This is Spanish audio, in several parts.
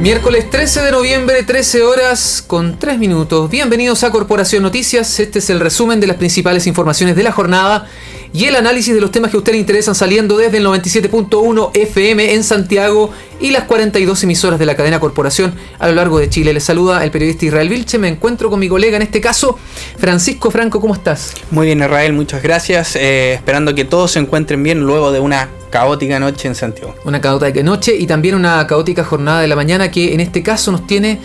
Miércoles 13 de noviembre, 13 horas con 3 minutos. Bienvenidos a Corporación Noticias. Este es el resumen de las principales informaciones de la jornada y el análisis de los temas que a usted le interesan, saliendo desde el 97.1 FM en Santiago y las 42 emisoras de la cadena Corporación a lo largo de Chile. Les saluda el periodista Israel Vilche. Me encuentro con mi colega, en este caso, Francisco Franco. ¿Cómo estás? Muy bien, Israel, muchas gracias. Esperando que todos se encuentren bien luego de una caótica noche en Santiago. Una caótica noche y también una caótica jornada de la mañana, que en este caso nos tiene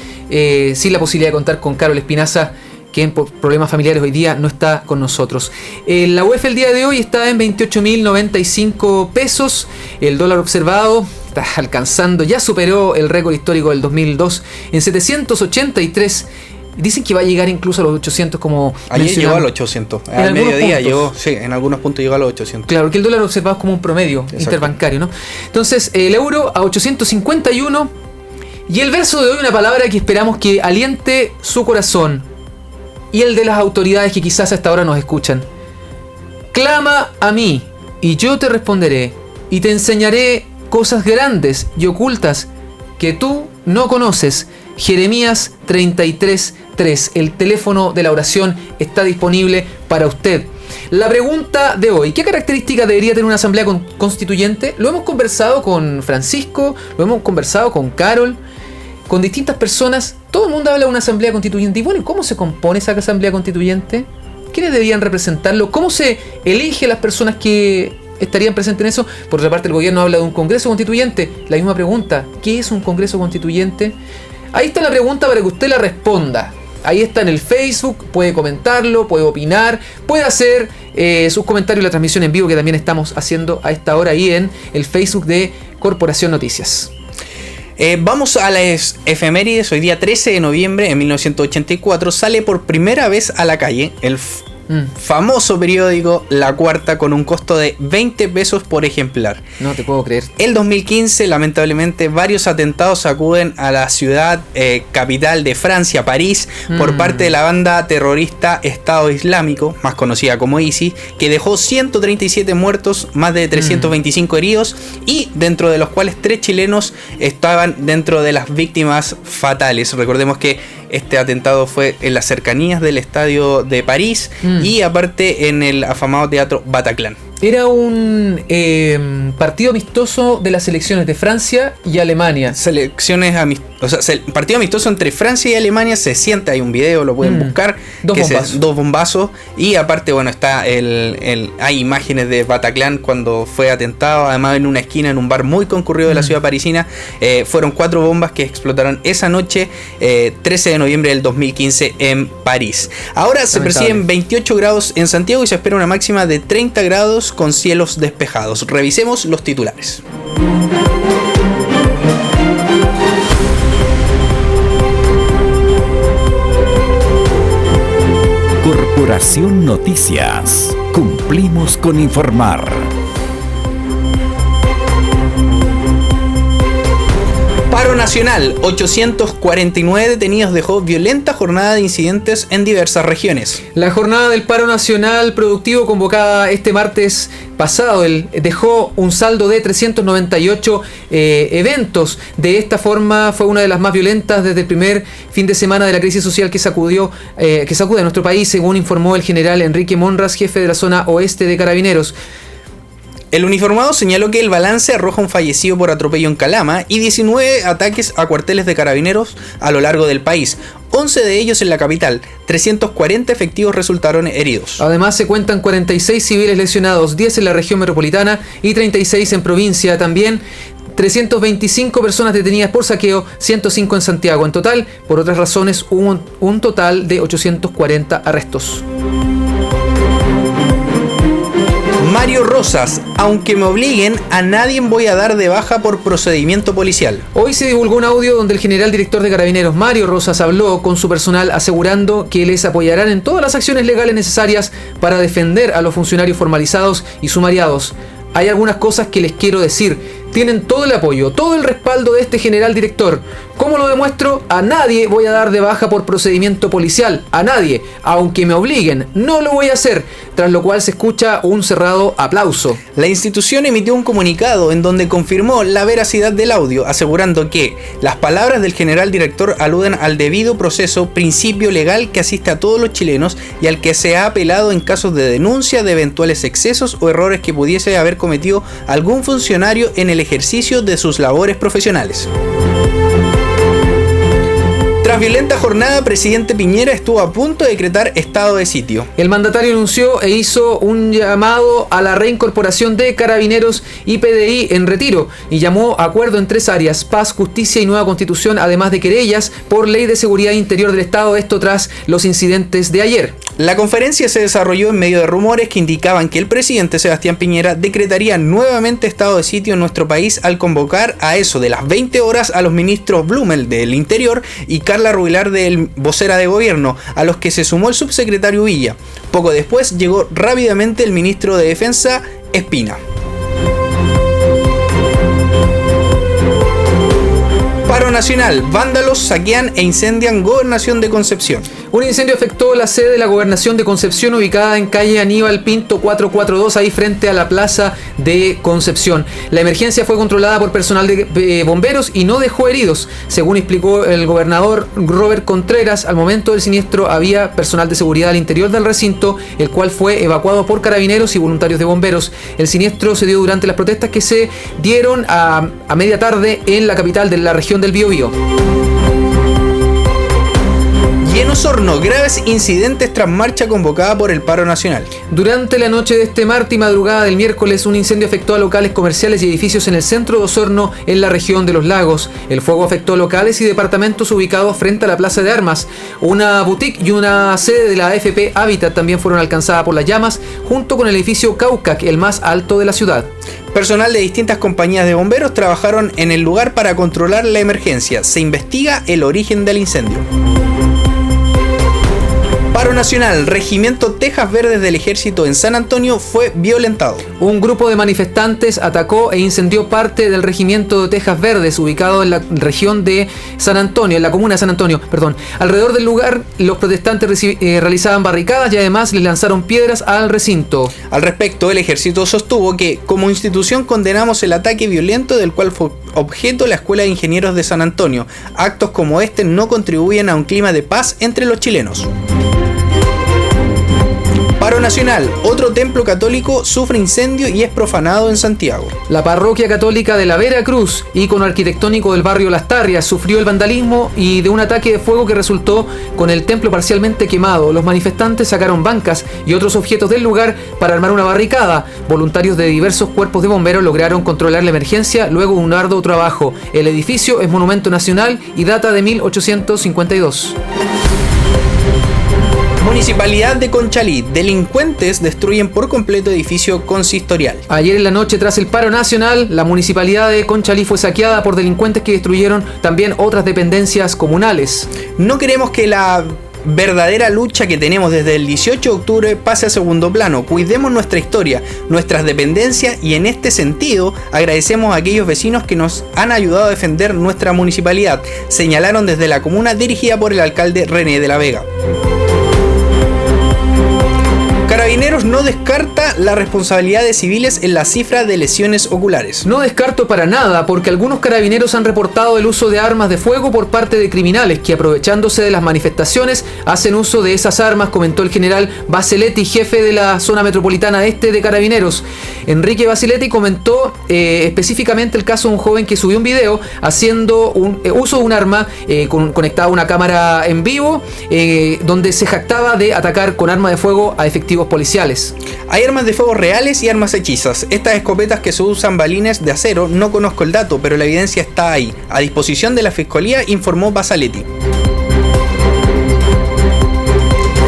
sin la posibilidad de contar con Carol Espinaza, quien por problemas familiares hoy día no está con nosotros. La UEF el día de hoy está en 28.095 pesos. El dólar observado está alcanzando, ya superó el récord histórico del 2002 en 783. Dicen que va a llegar incluso a los 800, como ayer llegó a los 800. Al mediodía llegó, sí, en algunos puntos llegó a los 800. Claro, porque el dólar observado es como un promedio. Exacto. Interbancario, ¿no? Entonces, el euro a 851. Y el verso de hoy, una palabra que esperamos que aliente su corazón y el de las autoridades que quizás hasta ahora nos escuchan. Clama a mí, y yo te responderé, y te enseñaré cosas grandes y ocultas que tú no conoces. Jeremías 33:3. El teléfono de la oración está disponible para usted. La pregunta de hoy: ¿qué características debería tener una asamblea constituyente? Lo hemos conversado con Francisco, lo hemos conversado con Carol, con distintas personas. Todo el mundo habla de una asamblea constituyente. Y bueno, ¿cómo se compone esa asamblea constituyente? ¿Quiénes deberían representarlo? ¿Cómo se elige a las personas que estarían presentes en eso? Por otra parte, el gobierno habla de un congreso constituyente. La misma pregunta: ¿qué es un congreso constituyente? Ahí está la pregunta para que usted la responda. Ahí está en el Facebook, puede comentarlo, puede opinar, puede hacer sus comentarios en la transmisión en vivo que también estamos haciendo a esta hora ahí en el Facebook de Corporación Noticias. Vamos a las efemérides. Hoy día 13 de noviembre de 1984 sale por primera vez a la calle el famoso periódico La Cuarta, con un costo de 20 pesos por ejemplar. No te puedo creer. El 2015, lamentablemente, varios atentados acuden a la ciudad capital de Francia, París, por parte de la banda terrorista Estado Islámico, más conocida como ISIS, que dejó 137 muertos, más de 325 heridos, y dentro de los cuales 3 chilenos estaban dentro de las víctimas fatales. Recordemos que este atentado fue en las cercanías del estadio de París y aparte en el afamado teatro Bataclan. Era un partido amistoso de las selecciones de Francia y Alemania. Partido amistoso entre Francia y Alemania. Se siente, hay un video, lo pueden buscar. Dos bombazos. Y aparte, bueno, está hay imágenes de Bataclan cuando fue atentado. Además, en una esquina, en un bar muy concurrido de la ciudad parisina. Fueron 4 bombas que explotaron esa noche, 13 de noviembre del 2015 en París. Ahora se perciben 28 grados en Santiago y se espera una máxima de 30 grados con cielos despejados. Revisemos los titulares. Corporación Noticias. Cumplimos con informar. Paro nacional, 849 detenidos dejó violenta jornada de incidentes en diversas regiones. La jornada del paro nacional productivo convocada este martes pasado dejó un saldo de 398 eventos. De esta forma fue una de las más violentas desde el primer fin de semana de la crisis social que sacude a nuestro país, según informó el general Enrique Monras, jefe de la zona oeste de Carabineros. El uniformado señaló que el balance arroja un fallecido por atropello en Calama y 19 ataques a cuarteles de carabineros a lo largo del país, 11 de ellos en la capital. 340 efectivos resultaron heridos. Además, se cuentan 46 civiles lesionados, 10 en la región metropolitana y 36 en provincia. También 325 personas detenidas por saqueo, 105 en Santiago. En total, por otras razones, hubo un total de 840 arrestos. Mario Rosas: aunque me obliguen, a nadie voy a dar de baja por procedimiento policial. Hoy se divulgó un audio donde el general director de Carabineros, Mario Rosas, habló con su personal asegurando que les apoyarán en todas las acciones legales necesarias para defender a los funcionarios formalizados y sumariados. Hay algunas cosas que les quiero decir. Tienen todo el apoyo, todo el respaldo de este general director. ¿Cómo lo demuestro? A nadie voy a dar de baja por procedimiento policial. A nadie. Aunque me obliguen, no lo voy a hacer. Tras lo cual se escucha un cerrado aplauso. La institución emitió un comunicado en donde confirmó la veracidad del audio, asegurando que las palabras del general director aluden al debido proceso, principio legal que asiste a todos los chilenos y al que se ha apelado en casos de denuncia de eventuales excesos o errores que pudiese haber cometido algún funcionario en el ejercicio de sus labores profesionales. Tras violenta jornada, presidente Piñera estuvo a punto de decretar estado de sitio. El mandatario anunció e hizo un llamado a la reincorporación de Carabineros y PDI en retiro y llamó a acuerdo en 3 áreas: paz, justicia y nueva constitución, además de querellas por ley de seguridad interior del Estado, esto tras los incidentes de ayer. La conferencia se desarrolló en medio de rumores que indicaban que el presidente Sebastián Piñera decretaría nuevamente estado de sitio en nuestro país al convocar a eso de las 20 horas a los ministros Blumel del Interior y Carla Rubilar del vocera de gobierno, a los que se sumó el subsecretario Villa. Poco después llegó rápidamente el ministro de Defensa, Espina. Paro nacional, vándalos saquean e incendian Gobernación de Concepción. Un incendio afectó la sede de la Gobernación de Concepción, ubicada en calle Aníbal Pinto 442, ahí frente a la plaza de Concepción. La emergencia fue controlada por personal de bomberos y no dejó heridos. Según explicó el gobernador Robert Contreras, al momento del siniestro había personal de seguridad al interior del recinto, el cual fue evacuado por carabineros y voluntarios de bomberos. El siniestro se dio durante las protestas que se dieron a media tarde en la capital de la región del Biobío. Y en Osorno, graves incidentes tras marcha convocada por el paro nacional. Durante la noche de este martes y madrugada del miércoles, un incendio afectó a locales comerciales y edificios en el centro de Osorno, en la región de Los Lagos. El fuego afectó locales y departamentos ubicados frente a la Plaza de Armas. Una boutique y una sede de la AFP Habitat también fueron alcanzadas por las llamas, junto con el edificio Caucac, el más alto de la ciudad. Personal de distintas compañías de bomberos trabajaron en el lugar para controlar la emergencia. Se investiga el origen del incendio. Paro nacional, Regimiento Tejas Verdes del Ejército en San Antonio fue violentado. Un grupo de manifestantes atacó e incendió parte del Regimiento de Tejas Verdes, ubicado en la región de San Antonio, en la comuna de San Antonio, perdón. Alrededor del lugar, los protestantes realizaban barricadas y además les lanzaron piedras al recinto. Al respecto, el ejército sostuvo que, como institución, condenamos el ataque violento del cual fue objeto la Escuela de Ingenieros de San Antonio. Actos como este no contribuyen a un clima de paz entre los chilenos. Paro nacional, otro templo católico sufre incendio y es profanado en Santiago. La parroquia católica de la Vera Cruz, ícono arquitectónico del barrio Las Tarrias, sufrió el vandalismo y de un ataque de fuego que resultó con el templo parcialmente quemado. Los manifestantes sacaron bancas y otros objetos del lugar para armar una barricada. Voluntarios de diversos cuerpos de bomberos lograron controlar la emergencia luego de un arduo trabajo. El edificio es monumento nacional y data de 1852. Municipalidad de Conchalí. Delincuentes destruyen por completo edificio consistorial. Ayer en la noche, tras el paro nacional, la municipalidad de Conchalí fue saqueada por delincuentes que destruyeron también otras dependencias comunales. No queremos que la verdadera lucha que tenemos desde el 18 de octubre pase a segundo plano. Cuidemos nuestra historia, nuestras dependencias y en este sentido agradecemos a aquellos vecinos que nos han ayudado a defender nuestra municipalidad, señalaron desde la comuna dirigida por el alcalde René de la Vega. Carabineros no descarta la responsabilidad de civiles en la cifra de lesiones oculares. No descarto para nada, porque algunos carabineros han reportado el uso de armas de fuego por parte de criminales que, aprovechándose de las manifestaciones, hacen uso de esas armas, comentó el general Basiletti, jefe de la zona metropolitana este de Carabineros. Enrique Basiletti comentó específicamente el caso de un joven que subió un video haciendo uso de un arma conectada a una cámara en vivo, donde se jactaba de atacar con arma de fuego a efectivos policiales. Hay armas de fuego reales y armas hechizas. Estas escopetas que se usan balines de acero, no conozco el dato, pero la evidencia está ahí, a disposición de la Fiscalía, informó Basaletti.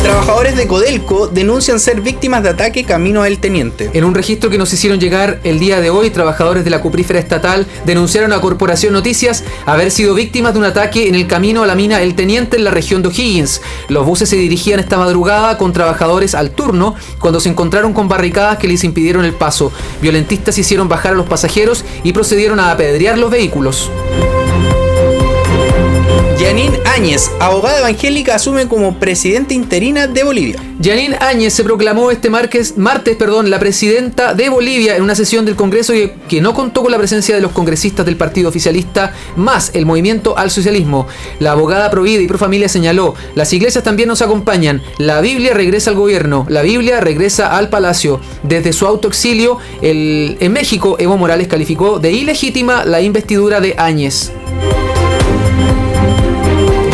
Trabajadores de Codelco denuncian ser víctimas de ataque camino a El Teniente. En un registro que nos hicieron llegar el día de hoy, trabajadores de la cuprífera estatal denunciaron a Corporación Noticias haber sido víctimas de un ataque en el camino a la mina El Teniente en la región de O'Higgins. Los buses se dirigían esta madrugada con trabajadores al turno cuando se encontraron con barricadas que les impidieron el paso. Violentistas hicieron bajar a los pasajeros y procedieron a apedrear los vehículos. Áñez, abogada evangélica, asume como presidenta interina de Bolivia. Janine Áñez se proclamó este martes, la presidenta de Bolivia en una sesión del Congreso que no contó con la presencia de los congresistas del partido oficialista más el Movimiento al Socialismo. La abogada provida y pro familia señaló: las iglesias también nos acompañan, la Biblia regresa al gobierno, la Biblia regresa al palacio. Desde su autoexilio en México, Evo Morales calificó de ilegítima la investidura de Áñez.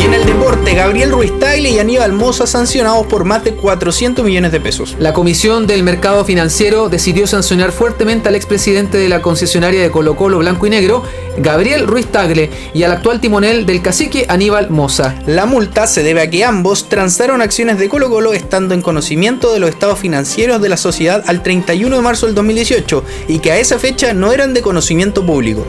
En el deporte, Gabriel Ruiz Tagle y Aníbal Mosa sancionados por más de 400 millones de pesos. La Comisión del Mercado Financiero decidió sancionar fuertemente al expresidente de la concesionaria de Colo-Colo Blanco y Negro, Gabriel Ruiz Tagle, y al actual timonel del Cacique, Aníbal Mosa. La multa se debe a que ambos transaron acciones de Colo-Colo estando en conocimiento de los estados financieros de la sociedad al 31 de marzo del 2018 y que a esa fecha no eran de conocimiento público.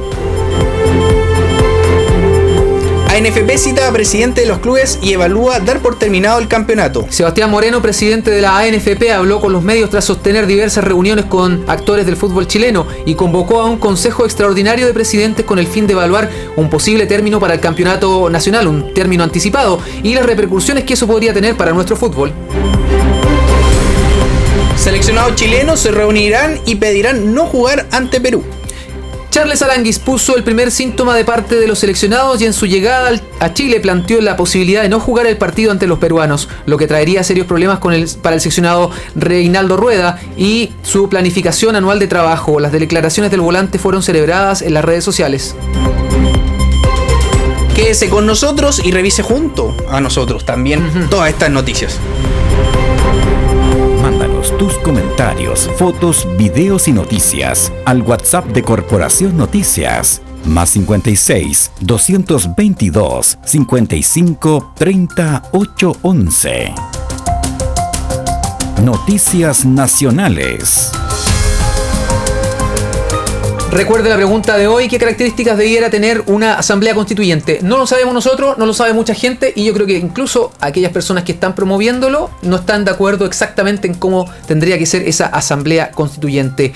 ANFP cita a presidente de los clubes y evalúa dar por terminado el campeonato. Sebastián Moreno, presidente de la ANFP, habló con los medios tras sostener diversas reuniones con actores del fútbol chileno y convocó a un consejo extraordinario de presidentes con el fin de evaluar un posible término para el campeonato nacional, un término anticipado, y las repercusiones que eso podría tener para nuestro fútbol. Seleccionados chilenos se reunirán y pedirán no jugar ante Perú. Charles Aranguis puso el primer síntoma de parte de los seleccionados y en su llegada a Chile planteó la posibilidad de no jugar el partido ante los peruanos, lo que traería serios problemas para el seleccionado Reinaldo Rueda y su planificación anual de trabajo. Las declaraciones del volante fueron celebradas en las redes sociales. Quédese con nosotros y revise junto a nosotros también todas estas noticias. Mándanos tus comentarios, fotos, videos y noticias al WhatsApp de Corporación Noticias más 56 222 55 38 11. Noticias Nacionales. Recuerde la pregunta de hoy: ¿qué características debiera tener una asamblea constituyente? No lo sabemos nosotros, no lo sabe mucha gente, y yo creo que incluso aquellas personas que están promoviéndolo no están de acuerdo exactamente en cómo tendría que ser esa asamblea constituyente.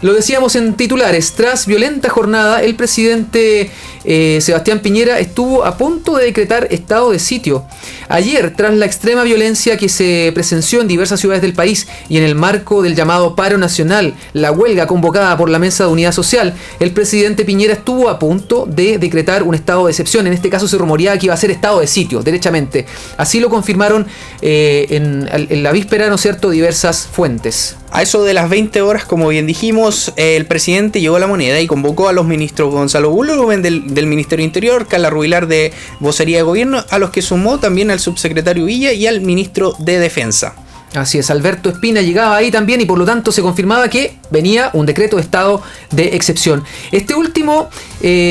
Lo decíamos en titulares: tras violenta jornada, el presidente Sebastián Piñera estuvo a punto de decretar estado de sitio. Ayer, tras la extrema violencia que se presenció en diversas ciudades del país y en el marco del llamado paro nacional, la huelga convocada por la Mesa de Unidad Social, el presidente Piñera estuvo a punto de decretar un estado de excepción. En este caso se rumoreaba que iba a ser estado de sitio, derechamente. Así lo confirmaron en la víspera, ¿no es cierto?, diversas fuentes. A eso de las 20 horas, como bien dijimos, el presidente llegó a La Moneda y convocó a los ministros Gonzalo Bulloven del Ministerio Interior, Carla Rubilar de Vocería de Gobierno, a los que sumó también al subsecretario Villa y al ministro de Defensa. Así es, Alberto Espina llegaba ahí también y por lo tanto se confirmaba que venía un decreto de estado de excepción. Este último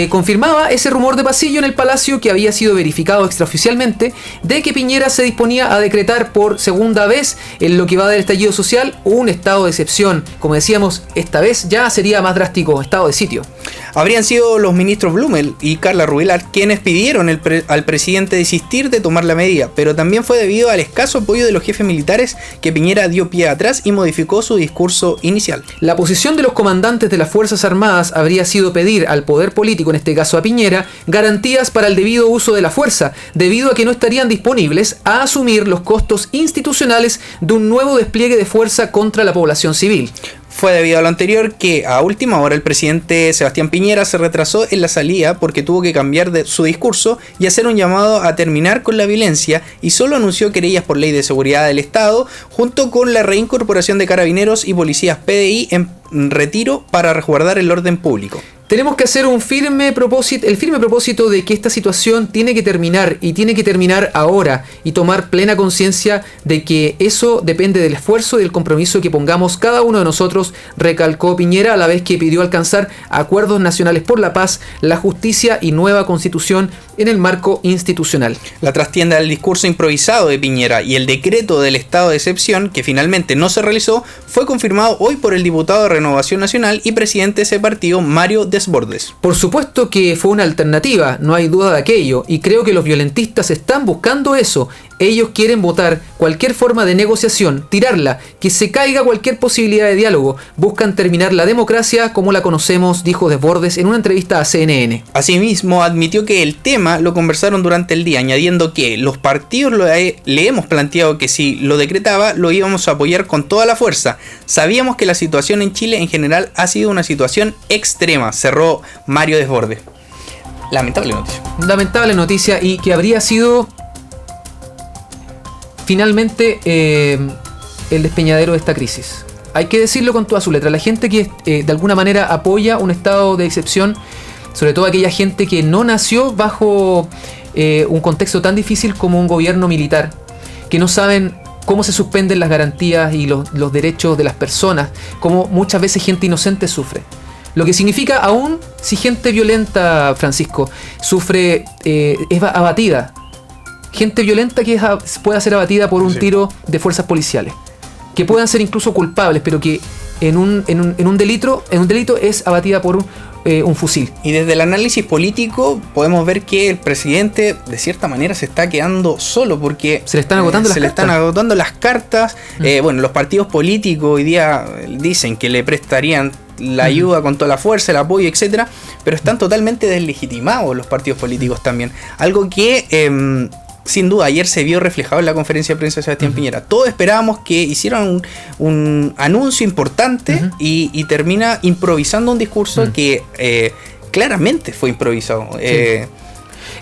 confirmaba ese rumor de pasillo en el Palacio que había sido verificado extraoficialmente de que Piñera se disponía a decretar por segunda vez en lo que va del estallido social un estado de excepción. Como decíamos, esta vez ya sería más drástico, estado de sitio. Habrían sido los ministros Blumel y Carla Rubilar quienes pidieron al presidente desistir de tomar la medida, pero también fue debido al escaso apoyo de los jefes militares que Piñera dio pie atrás y modificó su discurso inicial. La posición de los comandantes de las Fuerzas Armadas habría sido pedir al poder político, en este caso a Piñera, garantías para el debido uso de la fuerza, debido a que no estarían disponibles a asumir los costos institucionales de un nuevo despliegue de fuerza contra la población civil. Fue debido a lo anterior que a última hora el presidente Sebastián Piñera se retrasó en la salida porque tuvo que cambiar su discurso y hacer un llamado a terminar con la violencia, y solo anunció querellas por ley de seguridad del Estado junto con la reincorporación de carabineros y policías PDI en retiro para resguardar el orden público. Tenemos que hacer el firme propósito de que esta situación tiene que terminar y tiene que terminar ahora, y tomar plena conciencia de que eso depende del esfuerzo y del compromiso que pongamos cada uno de nosotros, recalcó Piñera, a la vez que pidió alcanzar acuerdos nacionales por la paz, la justicia y nueva constitución en el marco institucional. La trastienda del discurso improvisado de Piñera y el decreto del estado de excepción, que finalmente no se realizó, fue confirmado hoy por el diputado de Renovación Nacional y presidente de ese partido, Mario desbordes. Por supuesto que fue una alternativa, no hay duda de aquello, y creo que los violentistas están buscando eso. Ellos quieren votar cualquier forma de negociación, tirarla, que se caiga cualquier posibilidad de diálogo. Buscan terminar la democracia como la conocemos, dijo Desbordes en una entrevista a CNN. Asimismo, admitió que el tema lo conversaron durante el día, añadiendo que los partidos le hemos planteado que si lo decretaba, lo íbamos a apoyar con toda la fuerza. Sabíamos que la situación en Chile en general ha sido una situación extrema, cerró Mario Desbordes. Lamentable noticia. Lamentable noticia, y que habría sido finalmente el despeñadero de esta crisis. Hay que decirlo con toda su letra. La gente que de alguna manera apoya un estado de excepción, sobre todo aquella gente que no nació bajo un contexto tan difícil como un gobierno militar, que no saben cómo se suspenden las garantías y los derechos de las personas, cómo muchas veces gente inocente sufre. Lo que significa, aún si gente violenta, Francisco, sufre, es abatida. Gente violenta que pueda ser abatida por un tiro de fuerzas policiales, que puedan ser incluso culpables, pero que en un delito es abatida por un fusil. Y desde el análisis político podemos ver que el presidente de cierta manera se está quedando solo, porque se le están agotando las cartas. Bueno, los partidos políticos hoy día dicen que le prestarían la ayuda con toda la fuerza, el apoyo, etcétera, pero están totalmente deslegitimados los partidos políticos también. Algo que sin duda ayer se vio reflejado en la conferencia de prensa de Sebastián Piñera. Todos esperábamos que hicieran un anuncio importante y termina improvisando un discurso que claramente fue improvisado. Es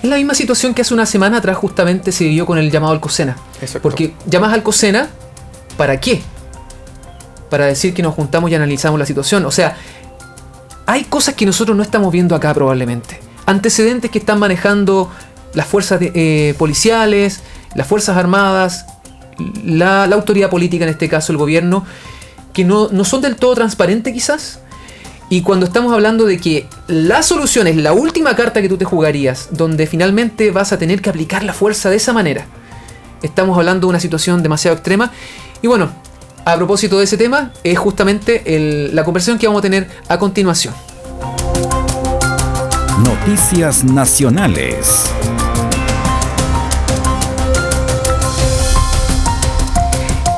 la misma situación que hace una semana atrás justamente se vivió con el llamado Alcocena. Exacto. Porque llamas Alcocena, ¿para qué? Para decir que nos juntamos y analizamos la situación. O sea, hay cosas que nosotros no estamos viendo acá probablemente. Antecedentes que están manejando las fuerzas policiales, las fuerzas armadas, la autoridad política, en este caso el gobierno, que no son del todo transparentes quizás. Y cuando estamos hablando de que la solución es la última carta que tú te jugarías, donde finalmente vas a tener que aplicar la fuerza de esa manera, estamos hablando de una situación demasiado extrema. Y bueno, a propósito de ese tema, es justamente la conversación que vamos a tener a continuación. Noticias nacionales.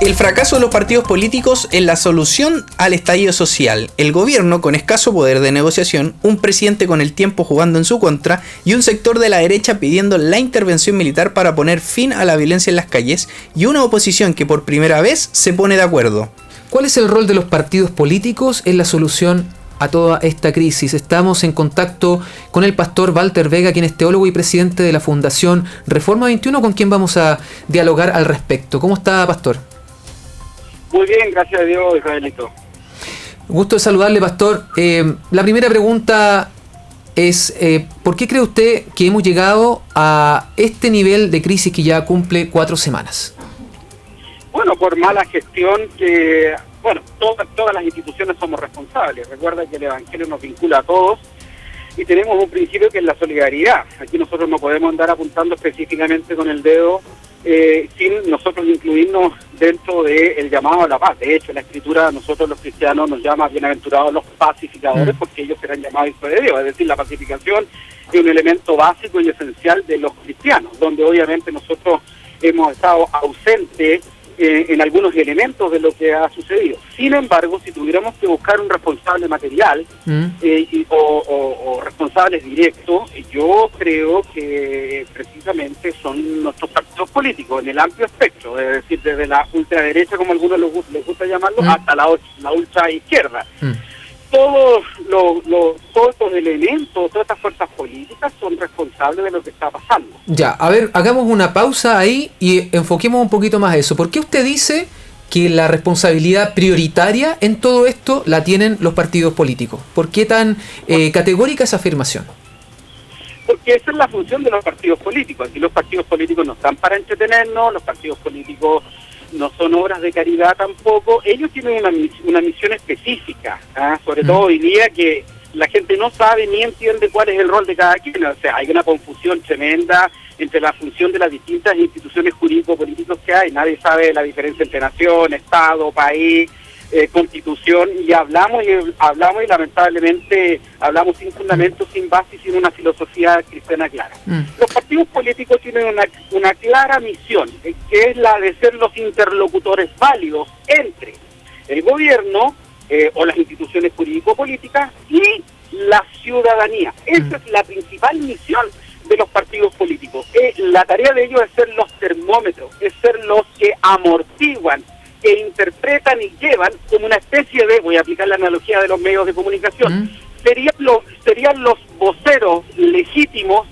El fracaso de los partidos políticos en la solución al estallido social. El gobierno con escaso poder de negociación, un presidente con el tiempo jugando en su contra y un sector de la derecha pidiendo la intervención militar para poner fin a la violencia en las calles, y una oposición que por primera vez se pone de acuerdo. ¿Cuál es el rol de los partidos políticos en la solución a toda esta crisis? Estamos en contacto con el pastor Walter Vega, quien es teólogo y presidente de la Fundación Reforma 21, con quien vamos a dialogar al respecto. ¿Cómo está, pastor? Muy bien, gracias a Dios, Israelito. Gusto de saludarle, pastor. La primera pregunta es, ¿por qué cree usted que hemos llegado a este nivel de crisis que ya cumple 4 semanas? Bueno, por mala gestión que, bueno, todas las instituciones somos responsables. Recuerda que el Evangelio nos vincula a todos y tenemos un principio que es la solidaridad. Aquí nosotros no podemos andar apuntando específicamente con el dedo sin nosotros incluirnos dentro del llamado a la paz. De hecho, la Escritura a nosotros los cristianos nos llama bienaventurados los pacificadores, porque ellos serán llamados hijos de Dios. Es decir, la pacificación es un elemento básico y esencial de los cristianos, donde obviamente nosotros hemos estado ausentes en algunos elementos de lo que ha sucedido. Sin embargo, si tuviéramos que buscar un responsable material o responsables directos, yo creo que precisamente son nuestros partidos políticos en el amplio espectro, es decir, desde la ultraderecha, como a algunos les gusta llamarlo, hasta la ultra izquierda. Todos estos elementos, todas estas fuerzas políticas son responsables de lo que está pasando. Ya, a ver, hagamos una pausa ahí y enfoquemos un poquito más eso. ¿Por qué usted dice que la responsabilidad prioritaria en todo esto la tienen los partidos políticos? ¿Por qué tan categórica esa afirmación? Porque esa es la función de los partidos políticos. Aquí los partidos políticos no están para entretenernos, los partidos políticos no son obras de caridad tampoco. Ellos tienen una misión específica, sobre todo hoy día, que la gente no sabe ni entiende cuál es el rol de cada quien. O sea, hay una confusión tremenda entre la función de las distintas instituciones jurídico-políticas que hay. Nadie sabe la diferencia entre nación, Estado, país. Constitución y hablamos y lamentablemente hablamos sin fundamento, sin base y sin una filosofía cristiana clara. Los partidos políticos tienen una clara misión, que es la de ser los interlocutores válidos entre el gobierno o las instituciones jurídico-políticas y la ciudadanía. Esa es la principal misión de los partidos políticos. La tarea de ellos es ser los termómetros, es ser los que amortiguan, que interpretan y llevan como una especie de, voy a aplicar la analogía de los medios de comunicación, serían los voceros legítimos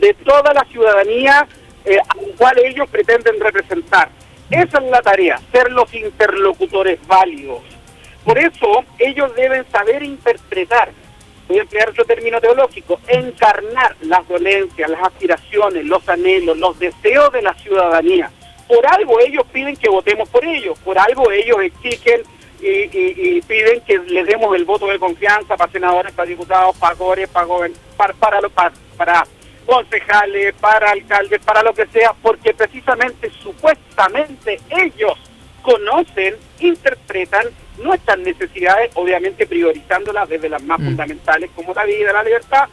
de toda la ciudadanía a la cual ellos pretenden representar. Esa es la tarea, ser los interlocutores válidos. Por eso ellos deben saber interpretar, voy a emplear otro término teológico, encarnar las dolencias, las aspiraciones, los anhelos, los deseos de la ciudadanía. Por algo ellos piden que votemos por ellos, por algo ellos exigen y piden que les demos el voto de confianza para senadores, para diputados, para core, para concejales, para alcaldes, para lo que sea, porque precisamente, supuestamente, ellos conocen, interpretan nuestras necesidades, obviamente priorizándolas desde las más fundamentales como la vida, la libertad,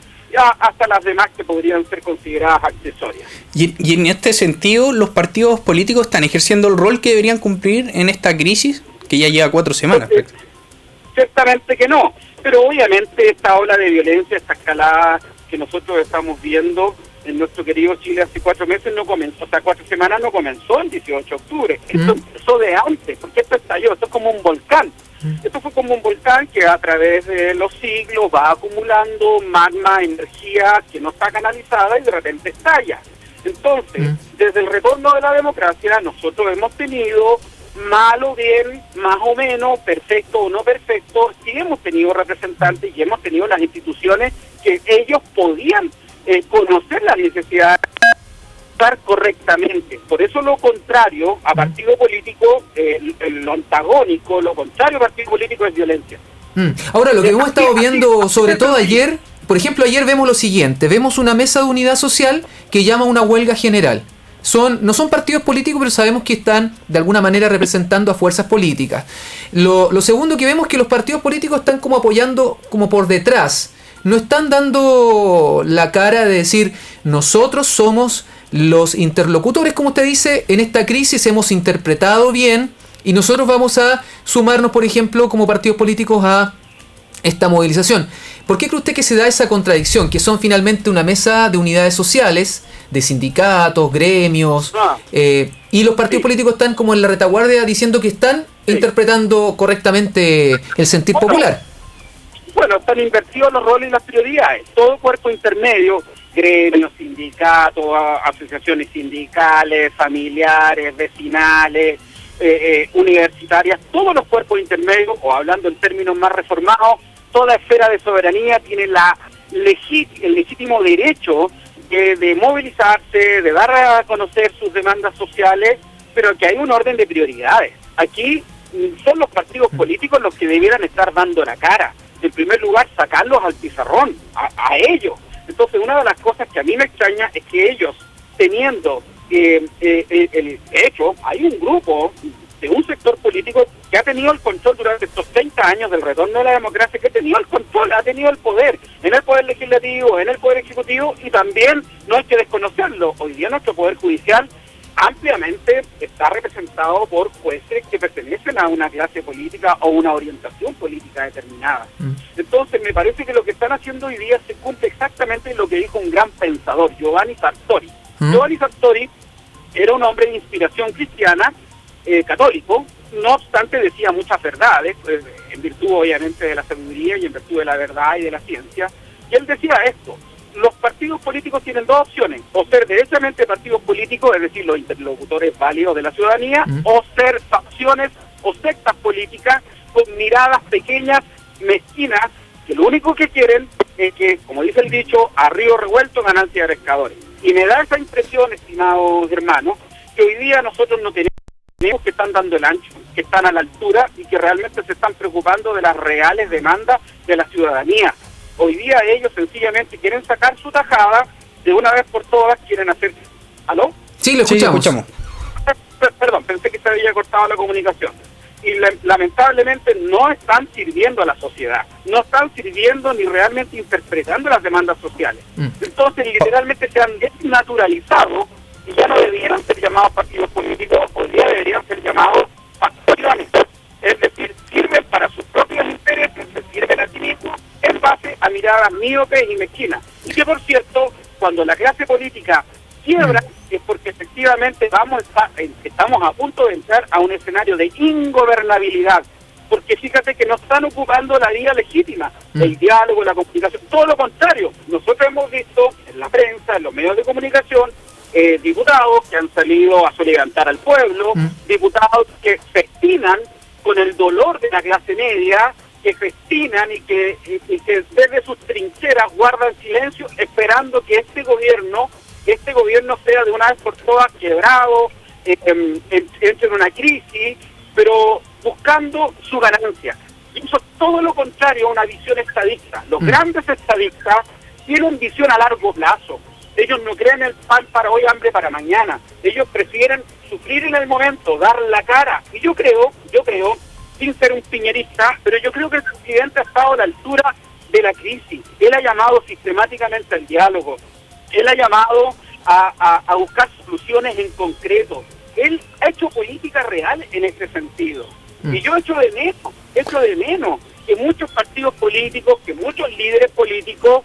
hasta las demás que podrían ser consideradas accesorias. Y en este sentido, ¿los partidos políticos están ejerciendo el rol que deberían cumplir en esta crisis que ya lleva 4 semanas? Ciertamente que no, pero obviamente esta ola de violencia, esta escalada que nosotros estamos viendo en nuestro querido Chile hace 4 meses no comenzó, o sea, 4 semanas no comenzó el 18 de octubre, esto empezó de antes, porque esto estalló, esto es como un volcán. Esto fue como un volcán que a través de los siglos va acumulando magma, energía que no está canalizada y de repente estalla. Entonces, desde el retorno de la democracia, nosotros hemos tenido, mal o bien, más o menos, perfecto o no perfecto, sí hemos tenido representantes y hemos tenido las instituciones que ellos podían conocer la necesidad correctamente. Por eso lo contrario a partido político, lo antagónico, lo contrario a partido político es violencia. Ahora, lo que hemos estado viendo, sobre todo ayer, por ejemplo, ayer vemos lo siguiente, vemos una mesa de unidad social que llama a una huelga general. No son partidos políticos, pero sabemos que están de alguna manera representando a fuerzas políticas. Lo segundo que vemos es que los partidos políticos están como apoyando como por detrás. No están dando la cara de decir, nosotros somos los interlocutores, como usted dice, en esta crisis hemos interpretado bien y nosotros vamos a sumarnos, por ejemplo, como partidos políticos a esta movilización. ¿Por qué cree usted que se da esa contradicción? Que son finalmente una mesa de unidades sociales, de sindicatos, gremios, y los partidos políticos están como en la retaguardia diciendo que están interpretando correctamente el sentir popular. Bueno, están invertidos los roles y las prioridades. Todo cuerpo intermedio, gremios, sindicatos, asociaciones sindicales, familiares, vecinales, universitarias, todos los cuerpos intermedios, o hablando en términos más reformados, toda esfera de soberanía tiene el legítimo derecho de movilizarse, de dar a conocer sus demandas sociales, pero que hay un orden de prioridades. Aquí son los partidos políticos los que debieran estar dando la cara. En primer lugar, sacarlos al pizarrón, a ellos. Entonces, una de las cosas que a mí me extraña es que ellos, teniendo, de hecho, hay un grupo de un sector político que ha tenido el control durante estos 30 años del retorno de la democracia, que ha tenido el control, ha tenido el poder, en el poder legislativo, en el poder ejecutivo, y también, no hay que desconocerlo, hoy día nuestro poder judicial ampliamente está representado por jueces que pertenecen a una clase política o una orientación política determinada. Entonces me parece que lo que están haciendo hoy día se cumple exactamente lo que dijo un gran pensador, Giovanni Sartori. Giovanni Sartori era un hombre de inspiración cristiana, católico, no obstante decía muchas verdades, en virtud obviamente de la sabiduría y en virtud de la verdad y de la ciencia, y él decía esto: los partidos políticos tienen dos opciones, o ser derechamente partidos políticos, es decir, los interlocutores válidos de la ciudadanía, o ser facciones o sectas políticas con miradas pequeñas, mezquinas, que lo único que quieren es que, como dice el dicho, a río revuelto ganancia de pescadores. Y me da esa impresión, estimados hermanos, que hoy día nosotros no tenemos que están dando el ancho, que están a la altura y que realmente se están preocupando de las reales demandas de la ciudadanía. Hoy día ellos sencillamente quieren sacar su tajada, de una vez por todas quieren hacer... ¿Aló? Sí, lo escuchamos. Perdón, pensé que se había cortado la comunicación. y lamentablemente no están sirviendo a la sociedad, no están sirviendo ni realmente interpretando las demandas sociales. Entonces literalmente se han desnaturalizado y ya no deberían ser llamados partidos políticos, hoy día deberían ser llamados facciones, es decir, sirven para sus propios intereses, se sirven a sí mismos en base a miradas míopes y mezquinas. Y que por cierto, cuando la clase política quiebra, es porque efectivamente estamos a punto de entrar a un escenario de ingobernabilidad, porque fíjate que no están ocupando la vía legítima, el diálogo, la comunicación, todo lo contrario. Nosotros hemos visto en la prensa, en los medios de comunicación, diputados que han salido a solidarizar al pueblo, diputados que festinan con el dolor de la clase media, que festinan y que desde sus trincheras guardan silencio esperando que este gobierno sea de una vez por todas quebrado, entre en una crisis, pero buscando su ganancia. Y eso es todo lo contrario a una visión estadista. Los grandes estadistas tienen visión a largo plazo. Ellos no creen el pan para hoy, hambre para mañana. Ellos prefieren sufrir en el momento, dar la cara. Y yo creo, sin ser un piñerista, pero yo creo que el presidente ha estado a la altura de la crisis. Él ha llamado sistemáticamente al diálogo. Él ha llamado a buscar soluciones en concreto. Él ha hecho política real en ese sentido. Y yo echo de menos que muchos partidos políticos, que muchos líderes políticos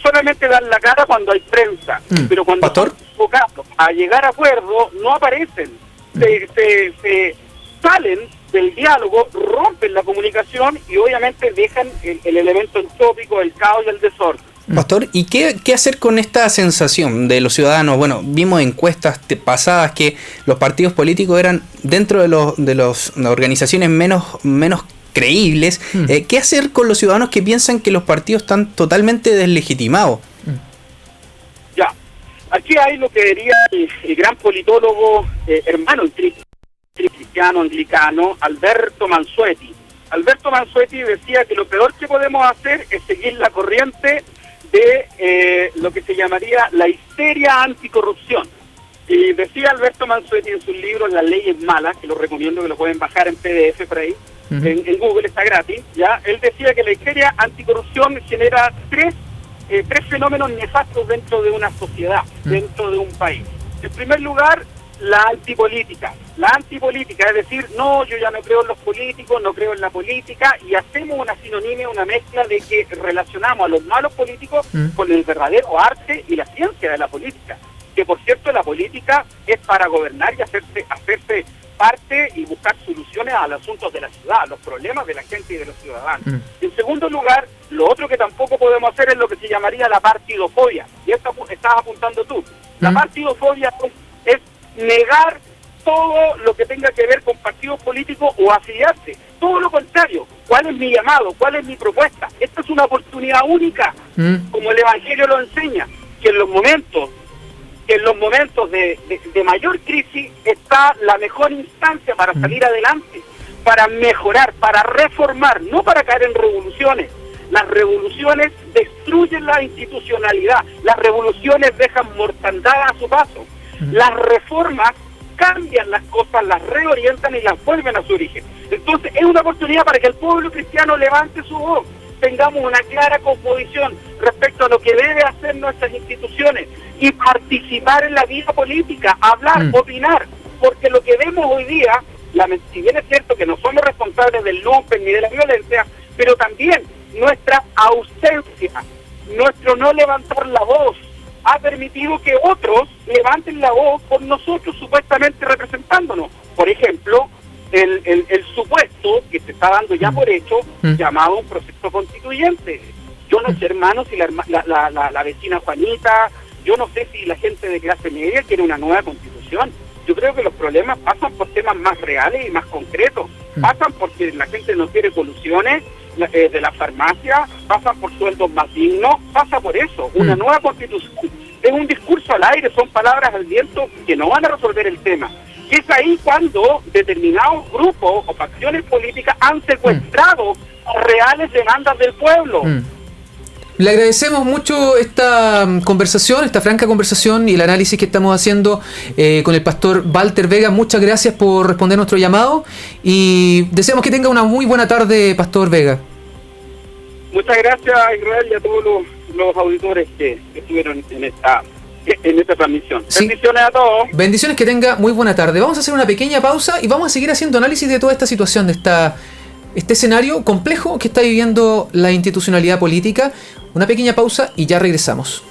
solamente dan la cara cuando hay prensa, pero cuando están enfocados a llegar a acuerdos no aparecen, se salen del diálogo, rompen la comunicación y obviamente dejan el elemento utópico, el caos y el desorden. Pastor, ¿y qué hacer con esta sensación de los ciudadanos? Bueno, vimos encuestas pasadas que los partidos políticos eran dentro de las organizaciones menos creíbles. ¿Qué hacer con los ciudadanos que piensan que los partidos están totalmente deslegitimados? Ya, aquí hay lo que diría el gran politólogo, hermano cristiano anglicano, Alberto Mansuetti. Alberto Mansuetti decía que lo peor que podemos hacer es seguir la corriente de lo que se llamaría la histeria anticorrupción. Y decía Alberto Mansuetti en sus libros Las leyes malas, que lo recomiendo, que lo pueden bajar en PDF por ahí, en Google, está gratis, ya. Él decía que la histeria anticorrupción genera tres fenómenos nefastos dentro de una sociedad, dentro de un país. En primer lugar, la antipolítica. La antipolítica, es decir, no, yo ya no creo en los políticos, no creo en la política, y hacemos una sinonimia, una mezcla de que relacionamos a los malos políticos con el verdadero arte y la ciencia de la política. Que por cierto, la política es para gobernar y hacerse parte y buscar soluciones a los asuntos de la ciudad, a los problemas de la gente y de los ciudadanos. En segundo lugar, lo otro que tampoco podemos hacer es lo que se llamaría la partidofobia, y esto estás apuntando tú. La partidofobia es negar todo lo que tenga que ver con partidos políticos o afiliarse. Todo lo contrario. ¿Cuál es mi llamado? ¿Cuál es mi propuesta? Esta es una oportunidad única, como el Evangelio lo enseña, que en los momentos de mayor crisis está la mejor instancia para salir adelante, para mejorar, para reformar, no para caer en revoluciones. Las revoluciones destruyen la institucionalidad, las revoluciones dejan mortandad a su paso. Las reformas cambian las cosas, las reorientan y las vuelven a su origen. Entonces es una oportunidad para que el pueblo cristiano levante su voz, tengamos una clara cosmovisión respecto a lo que debe hacer nuestras instituciones y participar en la vida política, hablar, opinar, porque lo que vemos hoy día, si bien es cierto que no somos responsables del lumpen ni de la violencia, pero también nuestra ausencia, nuestro no levantar la voz, ha permitido que otros levanten la voz por nosotros supuestamente representándonos. Por ejemplo, el supuesto que se está dando ya por hecho, llamado un proceso constituyente. Yo no sé, hermano, si la vecina Juanita, yo no sé si la gente de clase media quiere una nueva constitución. Yo creo que los problemas pasan por temas más reales y más concretos. Pasan porque la gente no quiere colusiones de la farmacia, pasan por sueldos más dignos, pasa por eso. Una nueva constitución es un discurso al aire, son palabras al viento que no van a resolver el tema. Y es ahí cuando determinados grupos o facciones políticas han secuestrado reales demandas del pueblo. Le agradecemos mucho esta conversación, esta franca conversación y el análisis que estamos haciendo con el pastor Walter Vega. Muchas gracias por responder nuestro llamado y deseamos que tenga una muy buena tarde, pastor Vega. Muchas gracias, Israel, y a todos los auditores que estuvieron en esta transmisión. Sí. Bendiciones a todos. Bendiciones, que tenga muy buena tarde. Vamos a hacer una pequeña pausa y vamos a seguir haciendo análisis de toda esta situación, de este escenario complejo que está viviendo la institucionalidad política. Una pequeña pausa y ya regresamos.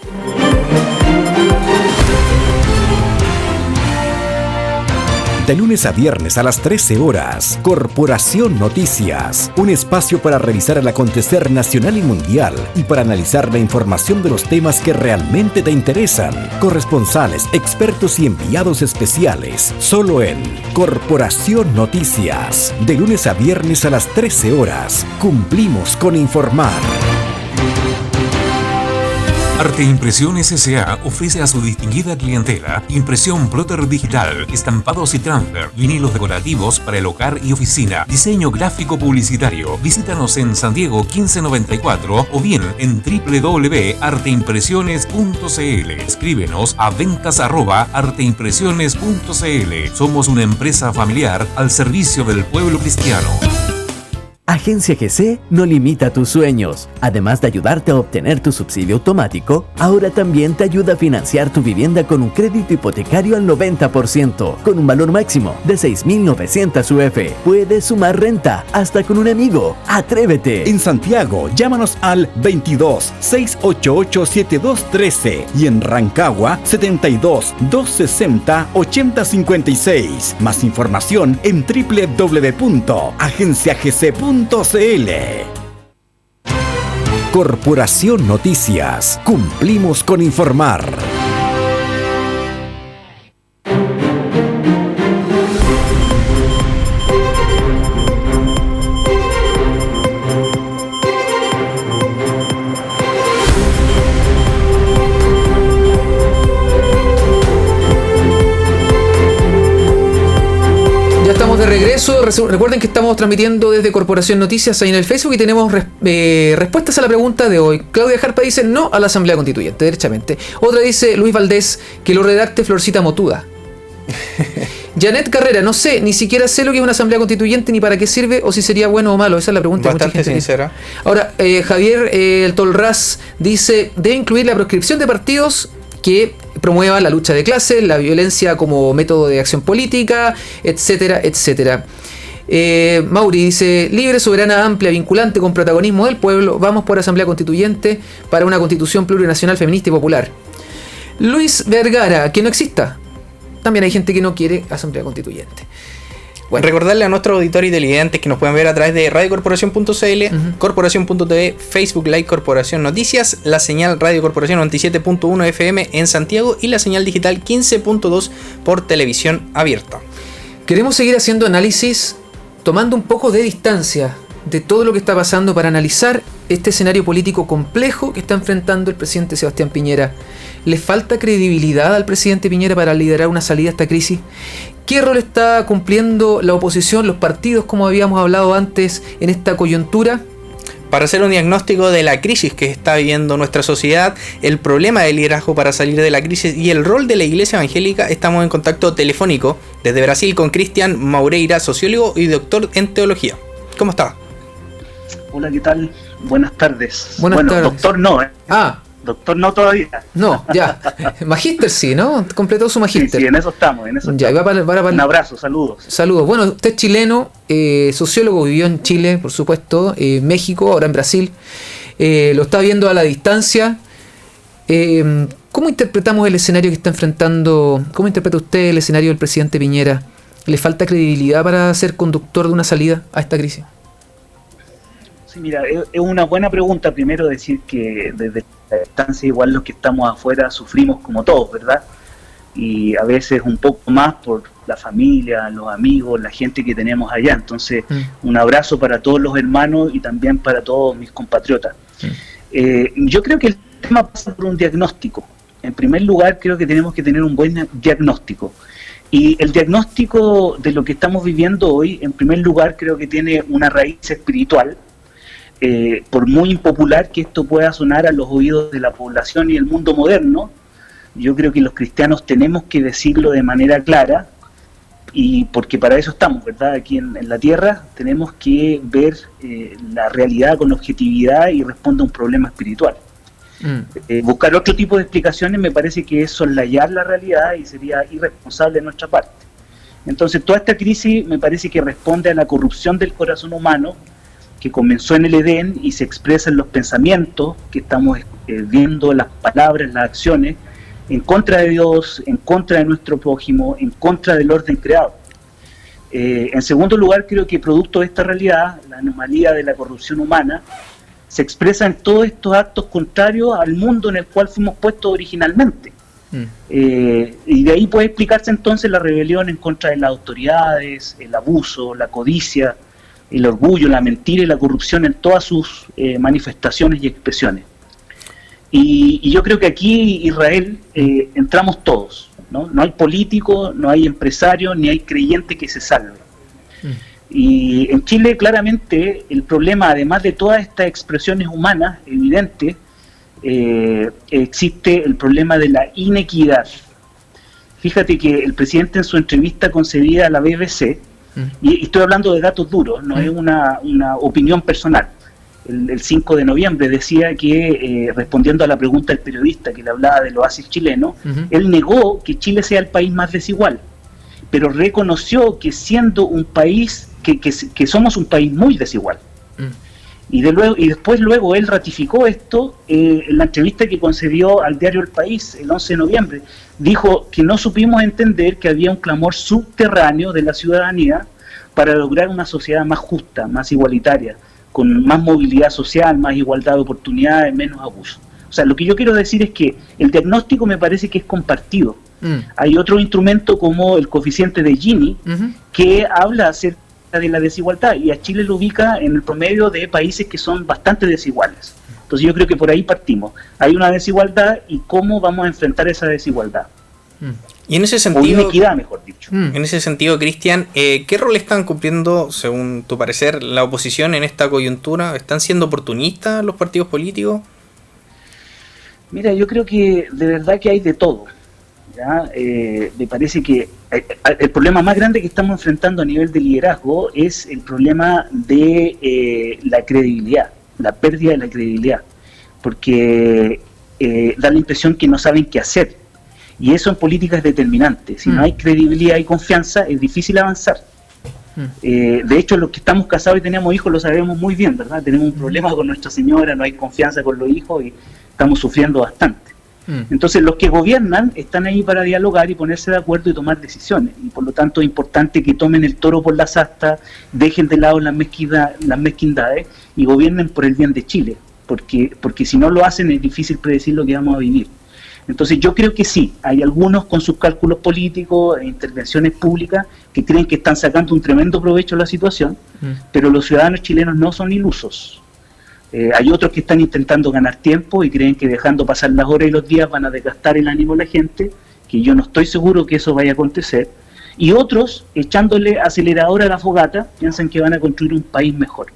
De lunes a viernes a las 13 horas, Corporación Noticias, un espacio para revisar el acontecer nacional y mundial y para analizar la información de los temas que realmente te interesan. Corresponsales, expertos y enviados especiales, solo en Corporación Noticias. De lunes a viernes a las 13 horas, cumplimos con informar. Arte Impresión S.A. ofrece a su distinguida clientela impresión plotter digital, estampados y transfer, vinilos decorativos para el hogar y oficina, diseño gráfico publicitario. Visítanos en San Diego 1594 o bien en www.arteimpresiones.cl. Escríbenos a ventas@arteimpresiones.cl. Somos una empresa familiar al servicio del pueblo cristiano. Agencia GC no limita tus sueños. Además de ayudarte a obtener tu subsidio automático, ahora también te ayuda a financiar tu vivienda con un crédito hipotecario al 90%, con un valor máximo de 6.900 UF. Puedes sumar renta hasta con un amigo. ¡Atrévete! En Santiago, llámanos al 22-688-7213 y en Rancagua, 72-260-8056. Más información en www.agenciagc.cl. Corporación Noticias. Cumplimos con informar. De regreso, recuerden que estamos transmitiendo desde Corporación Noticias ahí en el Facebook y tenemos respuestas a la pregunta de hoy. Claudia Jarpa dice no a la Asamblea Constituyente, derechamente. Otra dice Luis Valdés que lo redacte Florcita Motuda. Janet Carrera, no sé, ni siquiera sé lo que es una Asamblea Constituyente ni para qué sirve o si sería bueno o malo. Esa es la pregunta. Bastante sincera. Ahora, Javier el Tolraz dice debe incluir la proscripción de partidos que promueva la lucha de clases, la violencia como método de acción política, etcétera, etcétera. Mauri dice, libre, soberana, amplia, vinculante, con protagonismo del pueblo, vamos por Asamblea Constituyente para una constitución plurinacional, feminista y popular. Luis Vergara, que no exista. También hay gente que no quiere Asamblea Constituyente. Bueno. Recordarle a nuestros auditores y televidentes que nos pueden ver a través de radiocorporación.cl, corporación.tv, Facebook Live Corporación Noticias, la señal Radio Corporación 97.1 FM en Santiago y la señal digital 15.2 por televisión abierta. Queremos seguir haciendo análisis tomando un poco de distancia de todo lo que está pasando para analizar este escenario político complejo que está enfrentando el presidente Sebastián Piñera. ¿Le falta credibilidad al presidente Piñera para liderar una salida a esta crisis? ¿Qué rol está cumpliendo la oposición, los partidos, como habíamos hablado antes, en esta coyuntura? Para hacer un diagnóstico de la crisis que está viviendo nuestra sociedad, el problema del liderazgo para salir de la crisis y el rol de la Iglesia Evangélica, estamos en contacto telefónico desde Brasil con Cristian Maureira, sociólogo y doctor en teología. ¿Cómo está? Hola, ¿qué tal? Buenas tardes. Buenas tardes. Doctor no, Doctor no todavía. No, ya. Magíster sí, ¿no? Completó su magíster. Sí, en eso estamos. Ya, un abrazo, saludos. Saludos. Bueno, usted es chileno, sociólogo, vivió en Chile, por supuesto, México, ahora en Brasil. Lo está viendo a la distancia. ¿Cómo interpretamos el escenario que está enfrentando? ¿Cómo interpreta usted el escenario del presidente Piñera? ¿Le falta credibilidad para ser conductor de una salida a esta crisis? Sí, mira, es una buena pregunta. Primero decir que desde la distancia igual los que estamos afuera sufrimos como todos, ¿verdad? Y a veces un poco más por la familia, los amigos, la gente que tenemos allá. Entonces, un abrazo para todos los hermanos y también para todos mis compatriotas. Yo creo que el tema pasa por un diagnóstico. En primer lugar, creo que tenemos que tener un buen diagnóstico. Y el diagnóstico de lo que estamos viviendo hoy, en primer lugar, creo que tiene una raíz espiritual. por muy impopular que esto pueda sonar a los oídos de la población y el mundo moderno, yo creo que los cristianos tenemos que decirlo de manera clara, y porque para eso estamos, ¿verdad? Aquí en la tierra tenemos que ver la realidad con objetividad y responder a un problema espiritual. Buscar otro tipo de explicaciones me parece que es soslayar la realidad y sería irresponsable de nuestra parte. Entonces toda esta crisis me parece que responde a la corrupción del corazón humano, que comenzó en el Edén y se expresa en los pensamientos que estamos viendo, las palabras, las acciones, en contra de Dios, en contra de nuestro prójimo, en contra del orden creado. En segundo lugar, creo que producto de esta realidad, la anomalía de la corrupción humana, se expresa en todos estos actos contrarios al mundo en el cual fuimos puestos originalmente. Y de ahí puede explicarse entonces la rebelión en contra de las autoridades, el abuso, la codicia, el orgullo, la mentira y la corrupción en todas sus manifestaciones y expresiones. Y yo creo que aquí Israel entramos todos, ¿no? No hay político, no hay empresario, ni hay creyente que se salve. Y en Chile claramente el problema, además de todas estas expresiones humanas evidentes, existe el problema de la inequidad. Fíjate que el presidente en su entrevista concedida a la BBC, y estoy hablando de datos duros, no es una opinión personal, el 5 de noviembre decía que, respondiendo a la pregunta del periodista que le hablaba del oasis chileno, él negó que Chile sea el país más desigual, pero reconoció que siendo un país, que somos un país muy desigual. Y después luego él ratificó esto en la entrevista que concedió al diario El País el 11 de noviembre. Dijo que no supimos entender que había un clamor subterráneo de la ciudadanía para lograr una sociedad más justa, más igualitaria, con más movilidad social, más igualdad de oportunidades, menos abuso. O sea, lo que yo quiero decir es que el diagnóstico me parece que es compartido. Hay otro instrumento como el coeficiente de Gini que habla acerca de la desigualdad, y a Chile lo ubica en el promedio de países que son bastante desiguales. Entonces yo creo que por ahí partimos. Hay una desigualdad y cómo vamos a enfrentar esa desigualdad. Y en ese sentido, o inequidad, mejor dicho. En ese sentido, Cristian, ¿qué rol están cumpliendo, según tu parecer, la oposición en esta coyuntura? ¿Están siendo oportunistas los partidos políticos? Mira, yo creo que de verdad que hay de todo. ¿Ya? Me parece que el problema más grande que estamos enfrentando a nivel de liderazgo es el problema de la credibilidad, la pérdida de la credibilidad, porque da la impresión que no saben qué hacer, y eso en política es determinante. Si no hay credibilidad y confianza, es difícil avanzar. De hecho, los que estamos casados y tenemos hijos lo sabemos muy bien, ¿verdad? Tenemos un problema con nuestra señora, no hay confianza con los hijos y estamos sufriendo bastante. Entonces los que gobiernan están ahí para dialogar y ponerse de acuerdo y tomar decisiones, y por lo tanto es importante que tomen el toro por las astas, dejen de lado las mezquindades y gobiernen por el bien de Chile, porque si no lo hacen es difícil predecir lo que vamos a vivir. Entonces yo creo que sí, hay algunos con sus cálculos políticos e intervenciones públicas que creen que están sacando un tremendo provecho de la situación, pero los ciudadanos chilenos no son ilusos. Hay otros que están intentando ganar tiempo y creen que dejando pasar las horas y los días van a desgastar el ánimo de la gente, que yo no estoy seguro que eso vaya a acontecer, y otros, echándole acelerador a la fogata, piensan que van a construir un país mejor.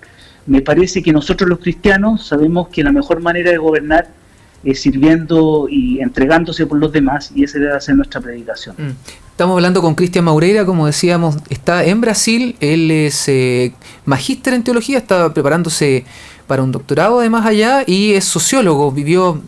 Me parece que nosotros los cristianos sabemos que la mejor manera de gobernar es sirviendo y entregándose por los demás, y esa debe ser nuestra predicación. Estamos hablando con Cristian Maureira, como decíamos, está en Brasil, él es magíster en teología, está preparándose para un doctorado además allá, y es sociólogo,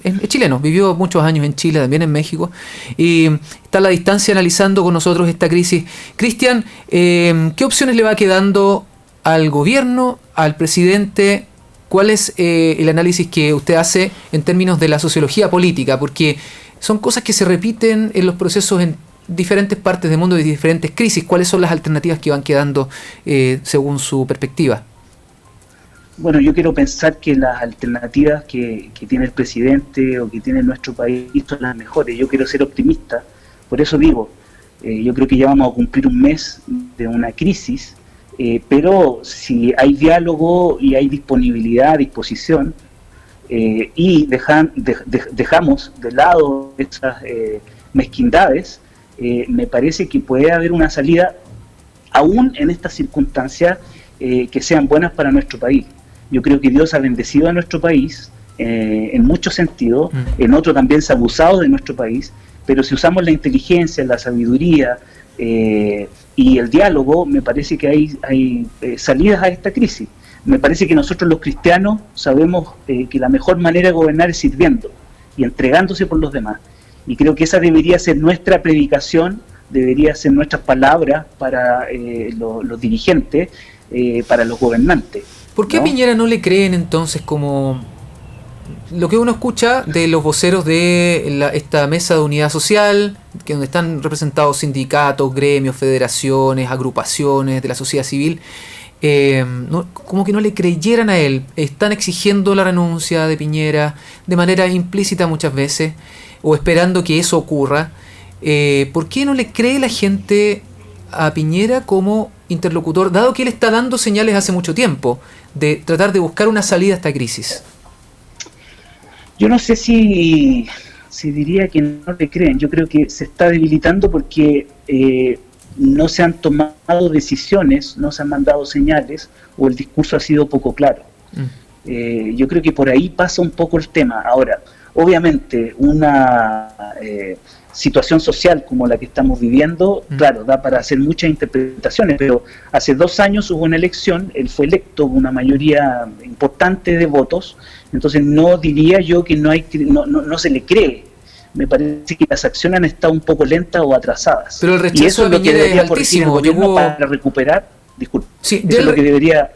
es chileno, vivió muchos años en Chile, también en México, y está a la distancia analizando con nosotros esta crisis. Cristian, ¿qué opciones le va quedando al gobierno, al presidente? ¿Cuál es el análisis que usted hace en términos de la sociología política? Porque son cosas que se repiten en los procesos en diferentes partes del mundo y diferentes crisis. ¿Cuáles son las alternativas que van quedando según su perspectiva? Bueno, yo quiero pensar que las alternativas que tiene el presidente o que tiene nuestro país son las mejores. Yo quiero ser optimista, por eso digo, yo creo que ya vamos a cumplir un mes de una crisis, pero si hay diálogo y hay disponibilidad, disposición, y dejamos de lado esas mezquindades, me parece que puede haber una salida, aún en estas circunstancias, que sean buenas para nuestro país. Yo creo que Dios ha bendecido a nuestro país en muchos sentidos, en otros también se ha abusado de nuestro país, pero si usamos la inteligencia, la sabiduría y el diálogo, me parece que hay salidas a esta crisis. Me parece que nosotros los cristianos sabemos que la mejor manera de gobernar es sirviendo y entregándose por los demás. Y creo que esa debería ser nuestra predicación, debería ser nuestras palabras para los dirigentes, para los gobernantes. ¿Por qué a Piñera no le creen entonces, como lo que uno escucha de los voceros de esta mesa de unidad social, que donde están representados sindicatos, gremios, federaciones, agrupaciones de la sociedad civil? Como que no le creyeran a él, están exigiendo la renuncia de Piñera de manera implícita muchas veces, o esperando que eso ocurra. ¿Por qué no le cree la gente a Piñera como interlocutor, dado que él está dando señales hace mucho tiempo de tratar de buscar una salida a esta crisis? Yo no sé si diría que no le creen. Yo creo que se está debilitando porque no se han tomado decisiones, no se han mandado señales, o el discurso ha sido poco claro. Yo creo que por ahí pasa un poco el tema. Ahora, obviamente, una situación social como la que estamos viviendo, claro, da para hacer muchas interpretaciones, pero hace 2 años hubo una elección, él fue electo con una mayoría importante de votos, entonces no diría yo que no se le cree. Me parece que las acciones han estado un poco lentas o atrasadas. Pero el rechazo de Piñera es altísimo. Para recuperar, disculpe, eso es lo que debería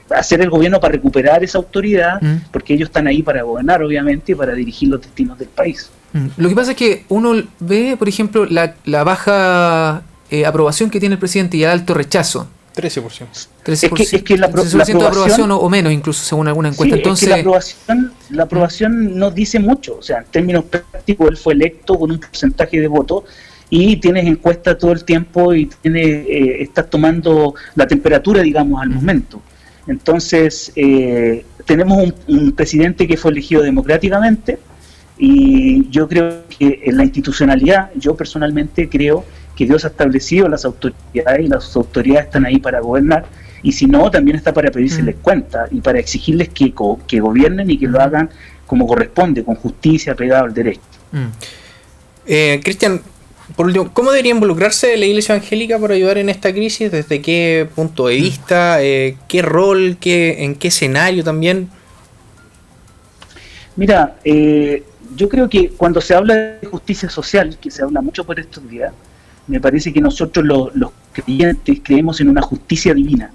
hacer el gobierno para recuperar esa autoridad, porque ellos están ahí para gobernar, obviamente, y para dirigir los destinos del país. Lo que pasa es que uno ve, por ejemplo, la baja aprobación que tiene el presidente y el alto rechazo. 13%. Es que la aprobación, de aprobación o menos, incluso según alguna encuesta. Sí, entonces, es que la aprobación no dice mucho. O sea, en términos prácticos, él fue electo con un porcentaje de votos y tienes encuestas todo el tiempo y estás tomando la temperatura, digamos, al momento. Entonces, tenemos un presidente que fue elegido democráticamente y yo creo que en la institucionalidad, yo personalmente creo que Dios ha establecido las autoridades y las autoridades están ahí para gobernar, y si no, también está para pedírseles cuenta y para exigirles que gobiernen y que lo hagan como corresponde, con justicia, pegado al derecho. Cristian, por último, ¿cómo debería involucrarse la Iglesia Evangélica para ayudar en esta crisis? ¿Desde qué punto de vista? ¿Qué rol? ¿En qué escenario también? Mira, yo creo que cuando se habla de justicia social, que se habla mucho por estos días, me parece que nosotros los creyentes creemos en una justicia divina.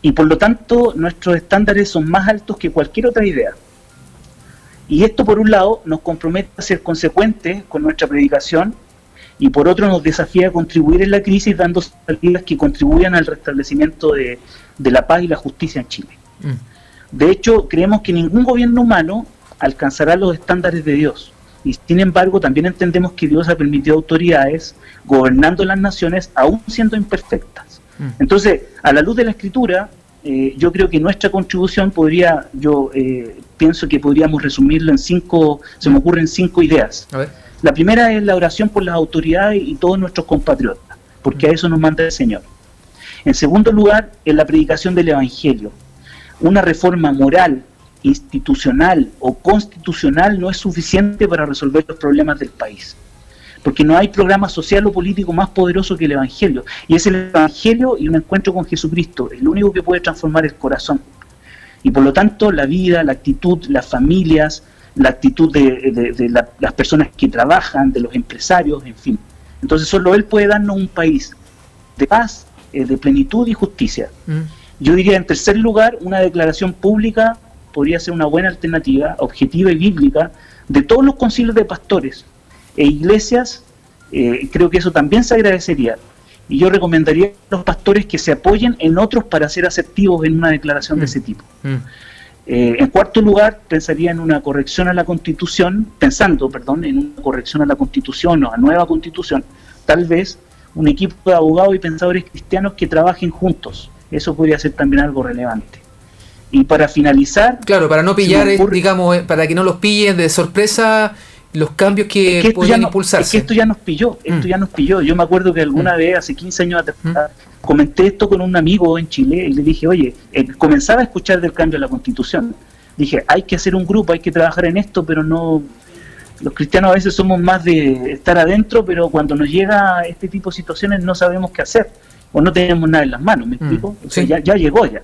Y por lo tanto, nuestros estándares son más altos que cualquier otra idea. Y esto, por un lado, nos compromete a ser consecuentes con nuestra predicación, y por otro nos desafía a contribuir en la crisis dando salidas que contribuyan al restablecimiento de la paz y la justicia en Chile. De hecho, creemos que ningún gobierno humano alcanzará los estándares de Dios. Y sin embargo, también entendemos que Dios ha permitido autoridades gobernando las naciones aún siendo imperfectas. Entonces, a la luz de la Escritura, yo creo que nuestra contribución pienso que podríamos resumirlo en 5, se me ocurren 5 ideas. A ver. La primera es la oración por las autoridades y todos nuestros compatriotas, porque a eso nos manda el Señor. En segundo lugar, es la predicación del Evangelio. Una reforma moral, institucional o constitucional no es suficiente para resolver los problemas del país, porque no hay programa social o político más poderoso que el Evangelio, y es el Evangelio y un encuentro con Jesucristo el único que puede transformar el corazón, y por lo tanto la vida, la actitud, las familias, la actitud de las personas que trabajan, de los empresarios, en fin. Entonces solo Él puede darnos un país de paz, de plenitud y justicia. Yo diría, en tercer lugar, una declaración pública podría ser una buena alternativa, objetiva y bíblica, de todos los concilios de pastores e iglesias. Creo que eso también se agradecería. Y yo recomendaría a los pastores que se apoyen en otros para ser asertivos en una declaración de ese tipo. En cuarto lugar, pensaría en una corrección a la Constitución, en una corrección a la Constitución o a nueva Constitución, tal vez un equipo de abogados y pensadores cristianos que trabajen juntos. Eso podría ser también algo relevante. Y para finalizar... Claro, para no pillar, digamos, para que no los pillen de sorpresa los cambios que podrían impulsarse. Es que esto ya nos pilló, Yo me acuerdo que alguna vez, hace 15 años atrás, comenté esto con un amigo en Chile y le dije, oye, comenzaba a escuchar del cambio de la Constitución. Dije, hay que hacer un grupo, hay que trabajar en esto, pero no... Los cristianos a veces somos más de estar adentro, pero cuando nos llega este tipo de situaciones no sabemos qué hacer, o no tenemos nada en las manos, ¿me explico? O sea, ya llegó ya.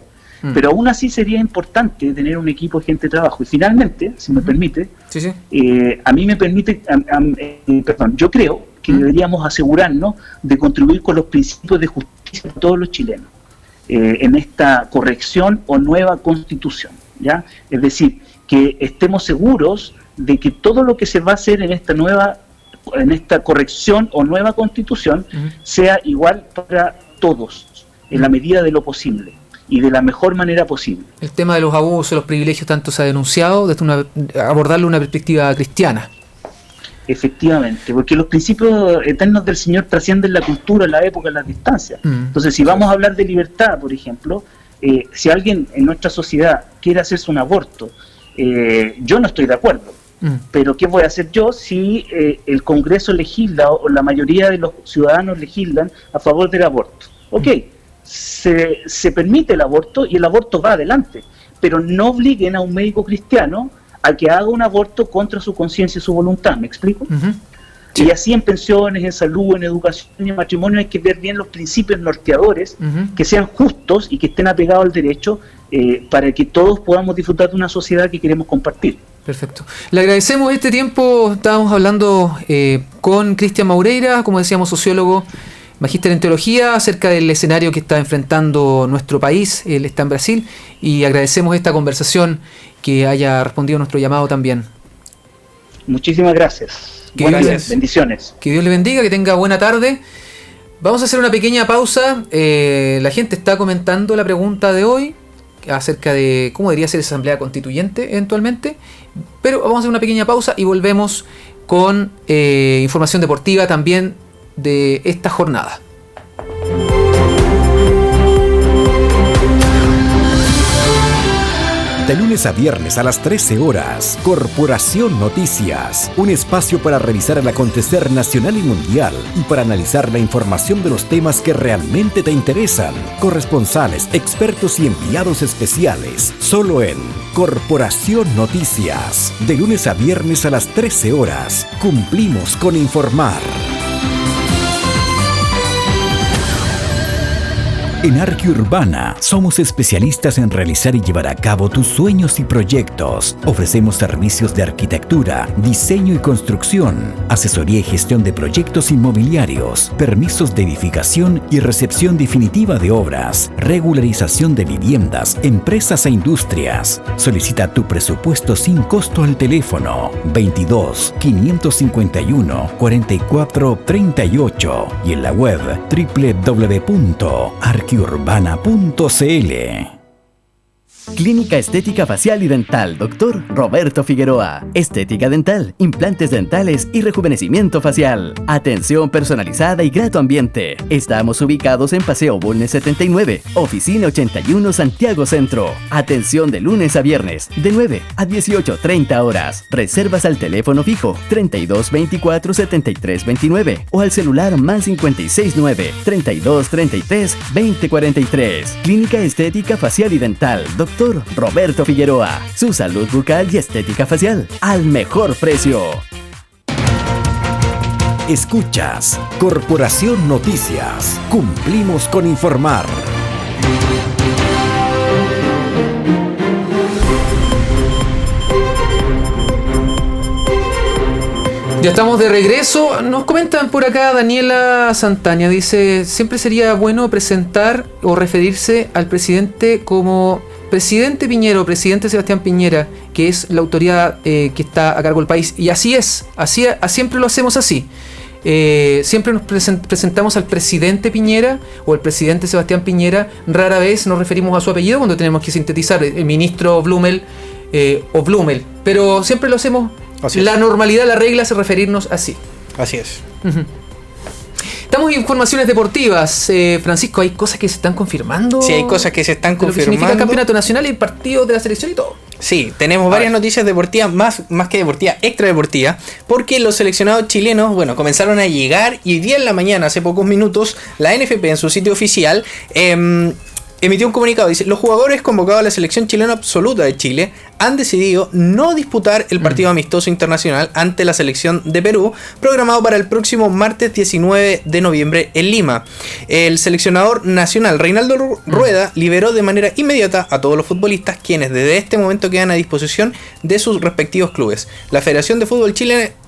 Pero aún así sería importante tener un equipo de gente de trabajo. Y finalmente, si me permite, a mí me permite, yo creo que deberíamos asegurarnos de contribuir con los principios de justicia de todos los chilenos en esta corrección o nueva constitución, ¿ya? Es decir, que estemos seguros de que todo lo que se va a hacer en esta corrección o nueva constitución sea igual para todos, en la medida de lo posible y de la mejor manera posible. El tema de los abusos, los privilegios, tanto se ha denunciado desde abordarlo una perspectiva cristiana. Efectivamente, porque los principios eternos del Señor trascienden la cultura, la época, las distancias. Entonces, si vamos a hablar de libertad, por ejemplo, si alguien en nuestra sociedad quiere hacerse un aborto, yo no estoy de acuerdo. Pero ¿qué voy a hacer yo si el Congreso legisla o la mayoría de los ciudadanos legislan a favor del aborto? Ok, se permite el aborto y el aborto va adelante, pero no obliguen a un médico cristiano a que haga un aborto contra su conciencia y su voluntad, ¿me explico? Sí. Y así en pensiones, en salud, en educación y en matrimonio hay que ver bien los principios norteadores, que sean justos y que estén apegados al derecho, para que todos podamos disfrutar de una sociedad que queremos compartir. Perfecto. Le agradecemos este tiempo. Estábamos hablando con Cristian Maureira, como decíamos, sociólogo, magíster en teología, acerca del escenario que está enfrentando nuestro país. Él está en Brasil y agradecemos esta conversación, que haya respondido a nuestro llamado también. Muchísimas gracias. Buenas bendiciones. Que Dios le bendiga, que tenga buena tarde. Vamos a hacer una pequeña pausa. La gente está comentando la pregunta de hoy acerca de cómo debería ser esa asamblea constituyente eventualmente, pero vamos a hacer una pequeña pausa y volvemos con información deportiva también de esta jornada. De lunes a viernes a las 13 horas, Corporación Noticias, un espacio para revisar el acontecer nacional y mundial y para analizar la información de los temas que realmente te interesan. Corresponsales, expertos y enviados especiales, solo en Corporación Noticias. De lunes a viernes a las 13 horas, cumplimos con informar. En Arquiurbana somos especialistas en realizar y llevar a cabo tus sueños y proyectos. Ofrecemos servicios de arquitectura, diseño y construcción, asesoría y gestión de proyectos inmobiliarios, permisos de edificación y recepción definitiva de obras, regularización de viviendas, empresas e industrias. Solicita tu presupuesto sin costo al teléfono 22 551 44 38 y en la web www.arquiurbana.cl. Clínica Estética Facial y Dental, Dr. Roberto Figueroa. Estética dental, implantes dentales y rejuvenecimiento facial. Atención personalizada y grato ambiente. Estamos ubicados en Paseo Bulnes 79, Oficina 81, Santiago Centro. Atención de lunes a viernes, de 9 a 18:30 horas. Reservas al teléfono fijo 32 24 73 29 o al celular más 569 32 33 20 43. Clínica Estética Facial y Dental, Dr. Roberto Figueroa. Su salud bucal y estética facial al mejor precio. Escuchas Corporación Noticias. Cumplimos con informar. Ya estamos de regreso. Nos comentan por acá Daniela Santana. Dice, siempre sería bueno presentar o referirse al presidente como presidente Piñera o presidente Sebastián Piñera, que es la autoridad que está a cargo del país. Y así es, siempre lo hacemos así. Siempre nos presentamos al presidente Piñera o el presidente Sebastián Piñera. Rara vez nos referimos a su apellido cuando tenemos que sintetizar el ministro Blumel o Blumel. Pero siempre lo hacemos. La normalidad, la regla es referirnos así. Así es. Estamos en informaciones deportivas. Francisco, ¿hay cosas que se están confirmando? Sí, hay cosas que se están confirmando. Lo que significa el campeonato nacional y el partido de la selección y todo. Sí, tenemos varias noticias deportivas, más que deportivas, extra deportivas, porque los seleccionados chilenos, comenzaron a llegar y hoy día en la mañana, hace pocos minutos, la NFP en su sitio oficial emitió un comunicado. Dice: los jugadores convocados a la selección chilena absoluta de Chile han decidido no disputar el partido amistoso internacional ante la selección de Perú, programado para el próximo martes 19 de noviembre en Lima. El seleccionador nacional Reinaldo Rueda liberó de manera inmediata a todos los futbolistas, quienes desde este momento quedan a disposición de sus respectivos clubes. La Federación de Fútbol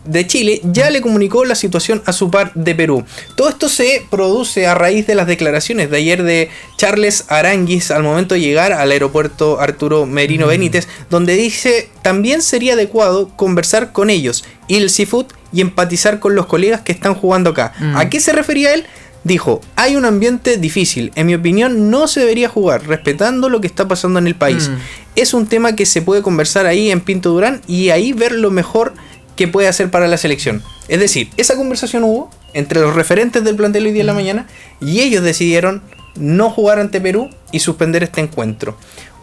de Chile ya le comunicó la situación a su par de Perú. Todo esto se produce a raíz de las declaraciones de ayer de Charles Aránguiz al momento de llegar al aeropuerto Arturo Merino Benítez, donde dice: también sería adecuado conversar con ellos, ir al seafood y empatizar con los colegas que están jugando acá. ¿A qué se refería él? Dijo: hay un ambiente difícil, en mi opinión no se debería jugar, respetando lo que está pasando en el país. Es un tema que se puede conversar ahí en Pinto Durán y ahí ver lo mejor que puede hacer para la selección. Es decir, esa conversación hubo entre los referentes del plantel hoy día en la mañana y ellos decidieron no jugar ante Perú y suspender este encuentro.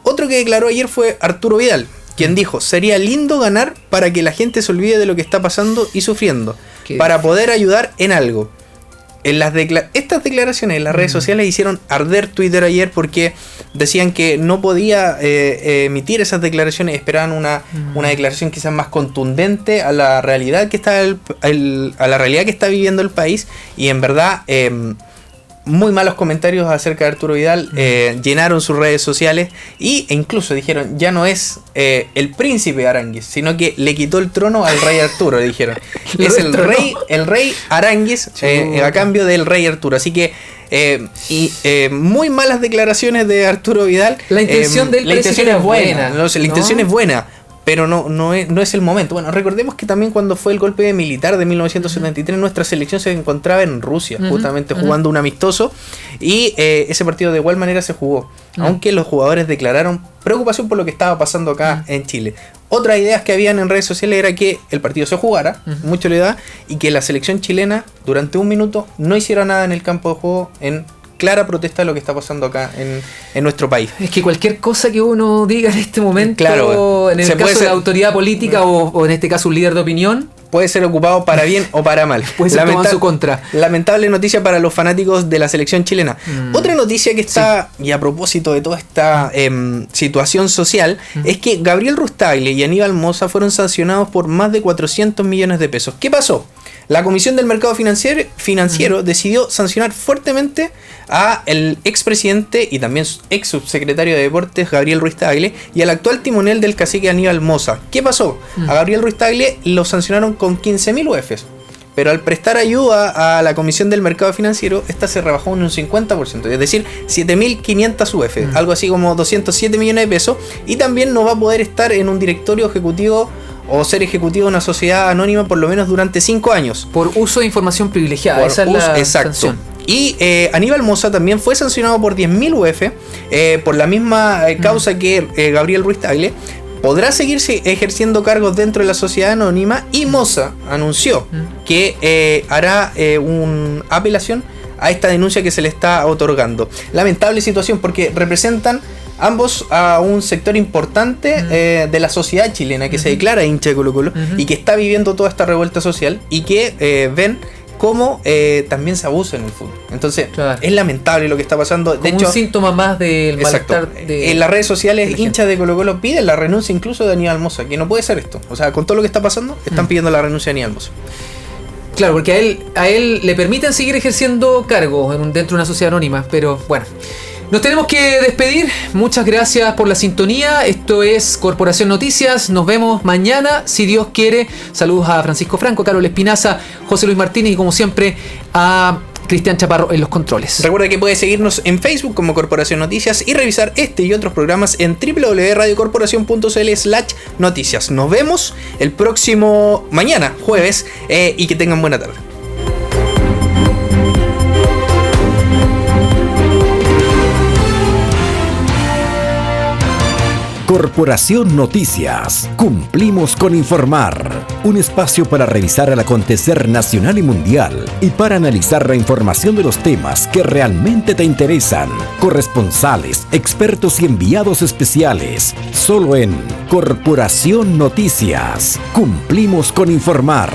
Otro que declaró ayer fue Arturo Vidal, quien dijo: sería lindo ganar para que la gente se olvide de lo que está pasando y sufriendo, para poder ayudar en algo. Estas declaraciones en las redes sociales hicieron arder Twitter ayer, porque decían que no podía emitir esas declaraciones, esperaban una declaración quizás más contundente a la realidad que está a la realidad que está viviendo el país, y en verdad muy malos comentarios acerca de Arturo Vidal llenaron sus redes sociales e incluso dijeron: ya no es el príncipe Aránguiz, sino que le quitó el trono al rey Arturo, dijeron. Es el rey Aránguiz a cambio del rey Arturo. Así que muy malas declaraciones de Arturo Vidal. La intención de él es buena. La intención es buena, pero no es el momento. Bueno, recordemos que también cuando fue el golpe militar de 1973, nuestra selección se encontraba en Rusia, justamente jugando un amistoso, y ese partido de igual manera se jugó, aunque los jugadores declararon preocupación por lo que estaba pasando acá en Chile. Otras ideas que habían en redes sociales era que el partido se jugara, mucho le da, y que la selección chilena durante un minuto no hiciera nada en el campo de juego, en clara protesta de lo que está pasando acá en nuestro país. Es que cualquier cosa que uno diga en este momento, claro, en el caso de la autoridad política o en este caso un líder de opinión, puede ser ocupado para bien o para mal. Puede ser tomado en su contra. Lamentable noticia para los fanáticos de la selección chilena. Otra noticia que está, y a propósito de toda esta situación social, es que Gabriel Rustagle y Aníbal Mosa fueron sancionados por más de 400 millones de pesos. ¿Qué pasó? La Comisión del Mercado Financiero decidió sancionar fuertemente a el expresidente y también ex subsecretario de Deportes Gabriel Rustagle y al actual timonel del cacique Aníbal Mosa. ¿Qué pasó? A Gabriel Rustagle lo sancionaron con 15.000 UFs, pero al prestar ayuda a la Comisión del Mercado Financiero, esta se rebajó en un 50%, es decir, 7.500 UF, algo así como 207 millones de pesos, y también no va a poder estar en un directorio ejecutivo o ser ejecutivo de una sociedad anónima por lo menos durante 5 años. Por uso de información privilegiada, esa es la sanción. Y Aníbal Mosa también fue sancionado por 10.000 UF por la misma causa que Gabriel Rustagle. Podrá seguirse ejerciendo cargos dentro de la sociedad anónima, y Mosa anunció que hará una apelación a esta denuncia que se le está otorgando. Lamentable situación, porque representan ambos a un sector importante de la sociedad chilena que se declara hincha de Colo-Colo y que está viviendo toda esta revuelta social, y que ven cómo también se abusa en el fútbol. Entonces, es lamentable lo que está pasando. Como de hecho, un síntoma más del malestar en las redes sociales, hinchas de Colo-Colo piden la renuncia incluso de Aníbal Mosa, que no puede ser esto. O sea, con todo lo que está pasando, están pidiendo la renuncia de Aníbal Mosa. Claro, porque a él le permiten seguir ejerciendo cargos dentro de una sociedad anónima, pero bueno. Nos tenemos que despedir. Muchas gracias por la sintonía. Esto es Corporación Noticias. Nos vemos mañana, si Dios quiere. Saludos a Francisco Franco, Carol Espinaza, José Luis Martínez y, como siempre, a Cristian Chaparro en los controles. Recuerda que puede seguirnos en Facebook como Corporación Noticias y revisar este y otros programas en www.radiocorporacion.cl/noticias. Nos vemos el próximo mañana, jueves, y que tengan buena tarde. Corporación Noticias. Cumplimos con informar. un espacio para revisar el acontecer nacional y mundial y para analizar la información de los temas que realmente te interesan. Corresponsales, expertos y enviados especiales, solo en Corporación Noticias. Cumplimos con informar.